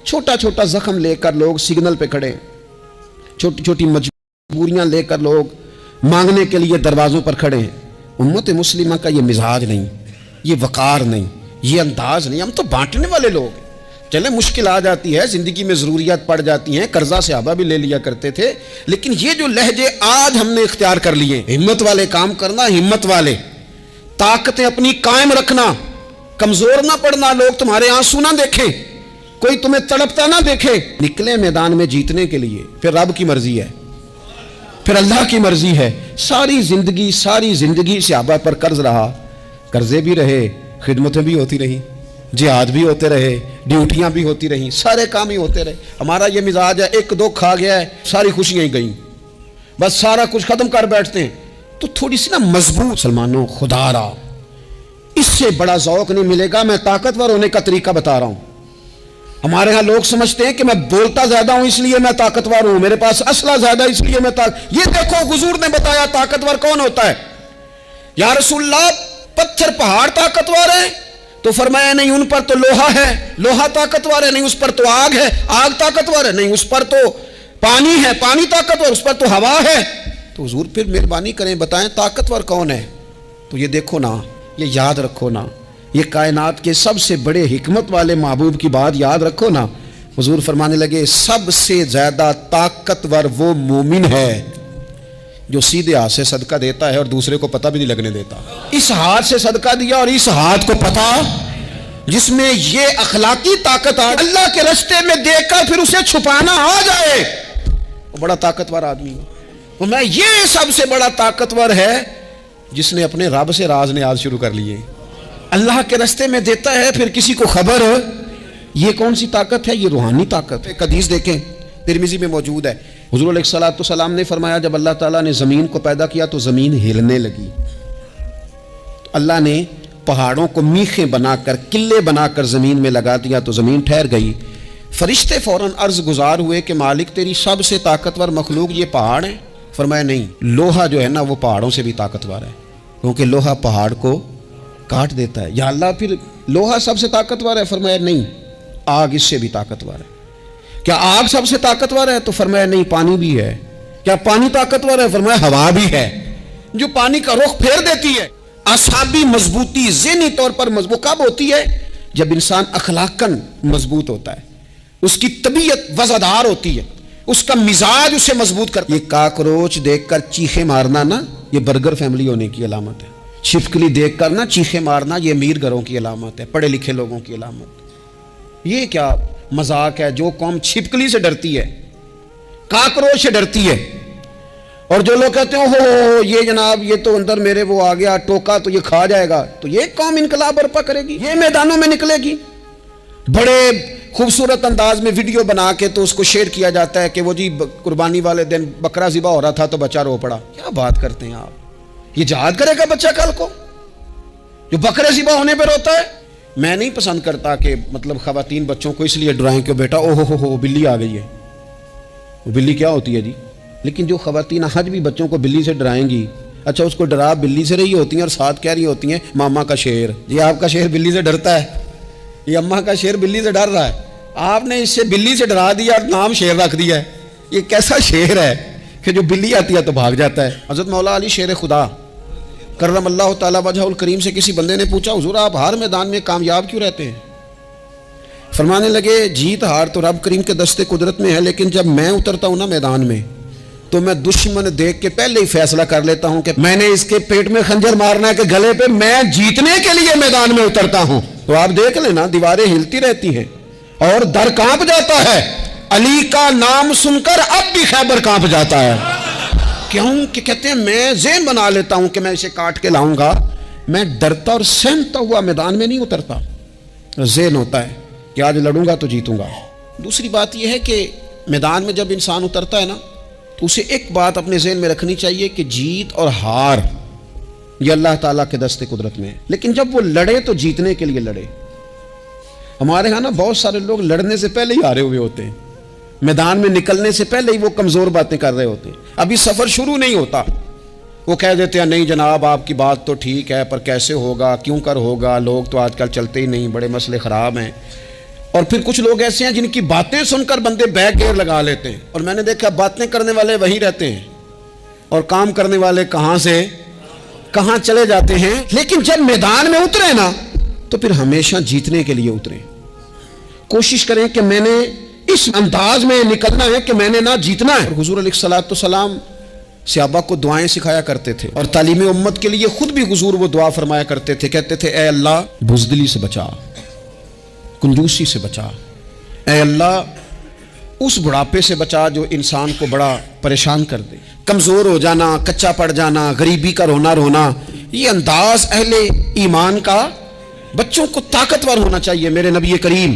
چھوٹا چھوٹا زخم لے کر لوگ سگنل پہ کھڑے، چھوٹی چھوٹی مجبوریاں لے کر لوگ مانگنے کے لیے دروازوں پر کھڑے ہیں۔ امت مسلمہ کا یہ مزاج نہیں، یہ وقار نہیں، یہ انداز نہیں۔ ہم تو بانٹنے والے لوگ ہیں۔ چلے مشکل آ جاتی ہے، زندگی میں ضروریات پڑ جاتی ہیں، قرضہ صحابہ بھی لے لیا کرتے تھے، لیکن یہ جو لہجے آج ہم نے اختیار کر لیے، ہمت والے کام کرنا، ہمت والے، طاقتیں اپنی قائم رکھنا، کمزور نہ پڑنا، لوگ تمہارے آنسو نہ دیکھیں، کوئی تمہیں تڑپتا نہ دیکھے، نکلے میدان میں جیتنے کے لیے، پھر رب کی مرضی ہے، پھر اللہ کی مرضی ہے۔ ساری زندگی صحابہ پر قرض رہا، قرضے بھی رہے، خدمتیں بھی ہوتی رہی، جہاد بھی ہوتے رہے، ڈیوٹیاں بھی ہوتی رہیں، سارے کام ہی ہوتے رہے۔ ہمارا یہ مزاج ہے، ایک دو کھا گیا ہے، ساری خوشیاں ہی گئیں، بس سارا کچھ ختم کر بیٹھتے ہیں۔ تو تھوڑی سی نا مضبوط، مسلمانوں خدا را اس سے بڑا ذوق نہیں ملے گا۔ میں طاقتور ہونے کا طریقہ بتا رہا ہوں۔ ہمارے ہاں لوگ سمجھتے ہیں کہ میں بولتا زیادہ ہوں اس لیے میں طاقتور ہوں، میرے پاس اسلحہ زیادہ اس لیے میں یہ دیکھو حضور نے بتایا طاقتور کون ہوتا ہے۔ یا رسول اللہ پتھر پہاڑ طاقتور ہے؟ تو فرمایا نہیں، ان پر تو لوہا ہے، لوہا طاقتور ہے، نہیں اس پر تو آگ ہے، آگ طاقتور ہے، نہیں اس پر تو پانی ہے، پانی طاقتور، اس پر تو ہوا ہے۔ تو حضور پھر مہربانی کریں بتائیں طاقتور کون ہے؟ تو یہ دیکھو نا، یہ یاد رکھو نا، یہ کائنات کے سب سے بڑے حکمت والے محبوب کی بات یاد رکھو نا۔ حضور فرمانے لگے سب سے زیادہ طاقتور وہ مومن ہے جو سیدھے ہاتھ سے صدقہ دیتا ہے اور دوسرے کو پتہ بھی نہیں لگنے دیتا۔ اس ہاتھ سے صدقہ دیا اور اس ہاتھ کو پتہ، جس میں یہ اخلاقی طاقت آ اللہ کے راستے میں دے کر پھر اسے چھپانا آ جائے، وہ بڑا طاقتور آدمی ہے۔ تو میں یہ سب سے بڑا طاقتور ہے جس نے اپنے رب سے راز نیاز شروع کر لیے، اللہ کے راستے میں دیتا ہے پھر کسی کو خبر۔ یہ کون سی طاقت ہے؟ یہ روحانی طاقت ہے۔ ایک حدیث دیکھیں، ترمذی میں موجود ہے، حضور علیہ الصلوۃ والسلام نے فرمایا جب اللہ تعالیٰ نے زمین کو پیدا کیا تو زمین ہلنے لگی، اللہ نے پہاڑوں کو میخیں بنا کر، قلعے بنا کر زمین میں لگا دیا تو زمین ٹھہر گئی۔ فرشتے فوراً عرض گزار ہوئے کہ مالک تیری سب سے طاقتور مخلوق یہ پہاڑ ہیں؟ فرمایا نہیں، لوہا جو ہے نا وہ پہاڑوں سے بھی طاقتور ہے، کیونکہ لوہا پہاڑ کو کاٹ دیتا ہے۔ یا اللہ پھر لوہا سب سے طاقتور ہے؟ فرمایا نہیں، آگ اس سے بھی طاقتور ہے۔ کیا آگ سب سے طاقتور ہے؟ تو فرمایا نہیں، پانی بھی ہے۔ کیا پانی طاقتور ہے؟ فرمایا ہوا بھی ہے، جو پانی کا رخ پھیر دیتی ہے۔ اعصابی مضبوطی، ذہنی طور پر مضبوط کب ہوتی ہے؟ جب انسان اخلاقاً مضبوط ہوتا ہے، اس کی طبیعت وزادار ہوتی ہے، اس کا مزاج اسے مضبوط کرتا ہے۔ یہ کاکروچ دیکھ کر چیخے مارنا نا، یہ برگر فیملی ہونے کی علامت ہے۔ چھپکلی دیکھ کر نا چیخے مارنا، یہ امیر گھروں کی علامت ہے، پڑھے لکھے لوگوں کی علامت۔ یہ کیا مذاق ہے؟ جو قوم چھپکلی سے ڈرتی ہے، کاکروچ سے ڈرتی ہے، اور جو لوگ کہتے ہیں ہو یہ جناب یہ تو اندر میرے وہ آ گیا ٹوکا تو یہ کھا جائے گا، تو یہ قوم انقلاب برپا کرے گی، یہ میدانوں میں نکلے گی۔ بڑے خوبصورت انداز میں ویڈیو بنا کے تو اس کو شیئر کیا جاتا ہے کہ وہ جی قربانی والے دن بکرا ذبح ہو رہا تھا تو بچہ رو پڑا۔ کیا بات کرتے ہیں آپ؟ یہ جہاد کرے گا بچہ کل کو جو بکرے ذبح ہونے پہ روتا ہے؟ میں نہیں پسند کرتا کہ مطلب خواتین بچوں کو اس لیے ڈرائیں کہ بیٹا او ہو بلی آ گئی ہے۔ وہ بلی کیا ہوتی ہے جی؟ لیکن جو خواتین حج بھی بچوں کو بلی سے ڈرائیں گی، اچھا اس کو ڈرا بلی سے رہی ہوتی ہیں اور ساتھ کہہ رہی ہوتی ہیں ماما کا شیر، جی آپ کا شیر بلی سے ڈرتا ہے، یہ اماں کا شیر بلی سے ڈر رہا ہے، آپ نے اس سے بلی سے ڈرا دیا اور نام شیر رکھ دیا ہے۔ یہ کیسا شیر ہے کہ جو بلی آتی ہے تو بھاگ جاتا ہے؟ حضرت مولا علی شیر خدا کرم اللہ تعالیٰ وجہ الکریم سے کسی بندے نے پوچھا حضور آپ ہر میدان میں کامیاب کیوں رہتے ہیں؟ فرمانے لگے جیت ہار تو رب کریم کے دستے قدرت میں ہے، لیکن جب میں اترتا ہوں نا میدان میں تو میں دشمن دیکھ کے پہلے ہی فیصلہ کر لیتا ہوں کہ میں نے اس کے پیٹ میں خنجر مارنا ہے کہ گلے پہ، میں جیتنے کے لیے میدان میں اترتا ہوں۔ تو آپ دیکھ لینا دیواریں ہلتی رہتی ہیں اور در کانپ جاتا ہے، علی کا نام سن کر اب بھی خیبر کانپ جاتا ہے۔ کیوں کہ کہتے ہیں میں ذہن بنا لیتا ہوں کہ میں اسے کاٹ کے لاؤں گا، میں ڈرتا اور سہمتا ہوا میدان میں نہیں اترتا، ذہن ہوتا ہے کہ آج لڑوں گا تو جیتوں گا۔ دوسری بات یہ ہے کہ میدان میں جب انسان اترتا ہے نا تو اسے ایک بات اپنے ذہن میں رکھنی چاہیے کہ جیت اور ہار یہ اللہ تعالیٰ کے دستے قدرت میں ہے، لیکن جب وہ لڑے تو جیتنے کے لیے لڑے۔ ہمارے ہاں نا بہت سارے لوگ لڑنے سے پہلے ہی ہارے ہوئے ہوتے ہیں، میدان میں نکلنے سے پہلے ہی وہ کمزور باتیں کر رہے ہوتے ہیں، ابھی سفر شروع نہیں ہوتا وہ کہہ دیتے ہیں نہیں جناب آپ کی بات تو ٹھیک ہے پر کیسے ہوگا، کیوں کر ہوگا، لوگ تو آج کل چلتے ہی نہیں، بڑے مسئلے خراب ہیں۔ اور پھر کچھ لوگ ایسے ہیں جن کی باتیں سن کر بندے بیک گیئر لگا لیتے ہیں، اور میں نے دیکھا باتیں کرنے والے وہیں رہتے ہیں اور کام کرنے والے کہاں سے کہاں چلے جاتے ہیں۔ لیکن جب میدان میں اترے نا تو پھر ہمیشہ جیتنے کے لیے اتریں، کوشش کریں کہ میں نے اس انداز میں نکلنا ہے کہ میں نے نہ جیتنا ہے۔ اور حضور علیہ الصلوۃ والسلام صحابہ کو دعائیں سکھایا کرتے تھے، اور تعلیم امت کے لیے خود بھی حضور وہ دعا فرمایا کرتے تھے، کہتے تھے اے اللہ بزدلی سے بچا، کنجوسی سے بچا، اے اللہ اس بڑھاپے سے بچا جو انسان کو بڑا پریشان کر دے، کمزور ہو جانا، کچا پڑ جانا، غریبی کا رونا رونا۔ یہ انداز اہل ایمان کا بچوں کو طاقتور ہونا چاہیے۔ میرے نبی کریم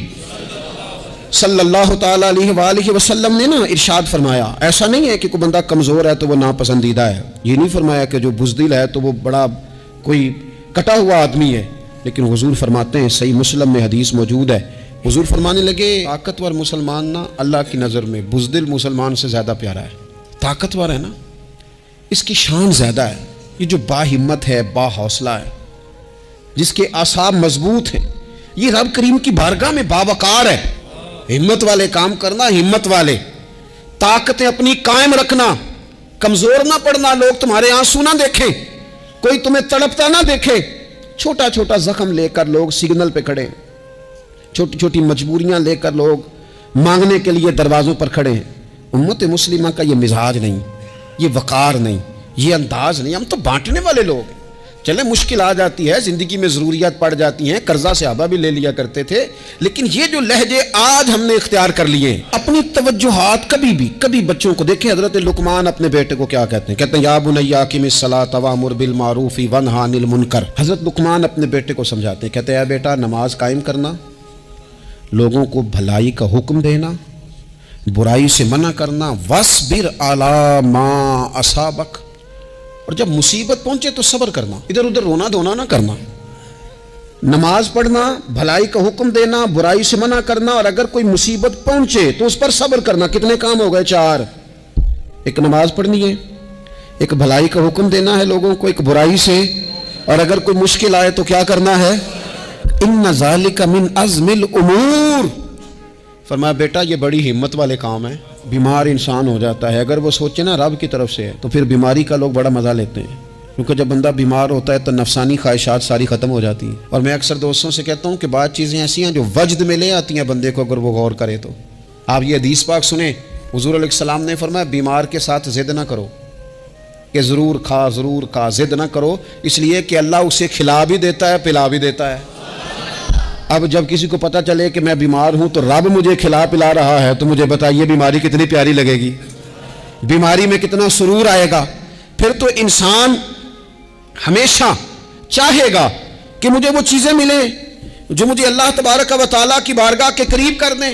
صلی اللہ تعالیٰ علیہ وآلہ وسلم نے نا ارشاد فرمایا، ایسا نہیں ہے کہ کوئی بندہ کمزور ہے تو وہ ناپسندیدہ ہے، یہ نہیں فرمایا کہ جو بزدل ہے تو وہ بڑا کوئی کٹا ہوا آدمی ہے، لیکن حضور فرماتے ہیں، صحیح مسلم میں حدیث موجود ہے، حضور فرمانے لگے طاقتور مسلمان نا اللہ کی نظر میں بزدل مسلمان سے زیادہ پیارا ہے۔ طاقتور ہے نا، اس کی شان زیادہ ہے، یہ جو با ہمت ہے، با حوصلہ ہے، جس کے اعصاب مضبوط ہیں، یہ رب کریم کی بارگاہ میں باوقار ہے۔ ہمت والے کام کرنا، ہمت والے طاقتیں اپنی قائم رکھنا، کمزور نہ پڑنا، لوگ تمہارے آنسو نہ دیکھیں، کوئی تمہیں تڑپتا نہ دیکھے۔ چھوٹا چھوٹا زخم لے کر لوگ سگنل پہ کھڑے ہیں، چھوٹی چھوٹی مجبوریاں لے کر لوگ مانگنے کے لیے دروازوں پر کھڑے ہیں۔ امت مسلمہ کا یہ مزاج نہیں، یہ وقار نہیں، یہ انداز نہیں، ہم تو بانٹنے والے لوگ ہیں۔ چلے مشکل آ جاتی ہے، زندگی میں ضروریات پڑ جاتی ہیں، قرضہ صحابہ بھی لے لیا کرتے تھے، لیکن یہ جو لہجے آج ہم نے اختیار کر لیے، اپنی توجہات کبھی بچوں کو دیکھیں، حضرت لقمان اپنے بیٹے کو کیا کہتے ہیں یا بنی اقم الصلاۃ وامر بالمعروف وانہا عن المنکر۔ حضرت لقمان اپنے بیٹے کو سمجھاتے ہیں، کہتے ہیں اے بیٹا نماز قائم کرنا، لوگوں کو بھلائی کا حکم دینا، برائی سے منع کرنا، واصبر علی ما اصابک، اور جب مصیبت پہنچے تو صبر کرنا، ادھر ادھر رونا دھونا نہ کرنا، نماز پڑھنا، بھلائی کا حکم دینا، برائی سے منع کرنا، اور اگر کوئی مصیبت پہنچے تو اس پر صبر کرنا۔ کتنے کام ہو گئے؟ 4۔ ایک نماز پڑھنی ہے، ایک بھلائی کا حکم دینا ہے لوگوں کو، ایک برائی سے، اور اگر کوئی مشکل آئے تو کیا کرنا ہے؟ ان ذالک من عزم الامور۔ فرمایا بیٹا یہ بڑی ہمت والے کام ہیں۔ بیمار انسان ہو جاتا ہے، اگر وہ سوچے نا رب کی طرف سے ہے تو پھر بیماری کا لوگ بڑا مزہ لیتے ہیں، کیونکہ جب بندہ بیمار ہوتا ہے تو نفسانی خواہشات ساری ختم ہو جاتی ہیں۔ اور میں اکثر دوستوں سے کہتا ہوں کہ بعض چیزیں ایسی ہیں جو وجد میں لے آتی ہیں بندے کو، اگر وہ غور کرے تو۔ آپ یہ حدیث پاک سنیں، حضور علیہ السلام نے فرمایا بیمار کے ساتھ ضد نہ کرو کہ ضرور کھا، ضد نہ کرو، اس لیے کہ اللہ اسے کھلا بھی دیتا ہے، پلا بھی دیتا ہے۔ اب جب کسی کو پتہ چلے کہ میں بیمار ہوں تو رب مجھے کھلا پلا رہا ہے تو مجھے بتائیے بیماری کتنی پیاری لگے گی، بیماری میں کتنا سرور آئے گا۔ پھر تو انسان ہمیشہ چاہے گا کہ مجھے وہ چیزیں ملیں جو مجھے اللہ تبارک و تعالیٰ کی بارگاہ کے قریب کر دیں۔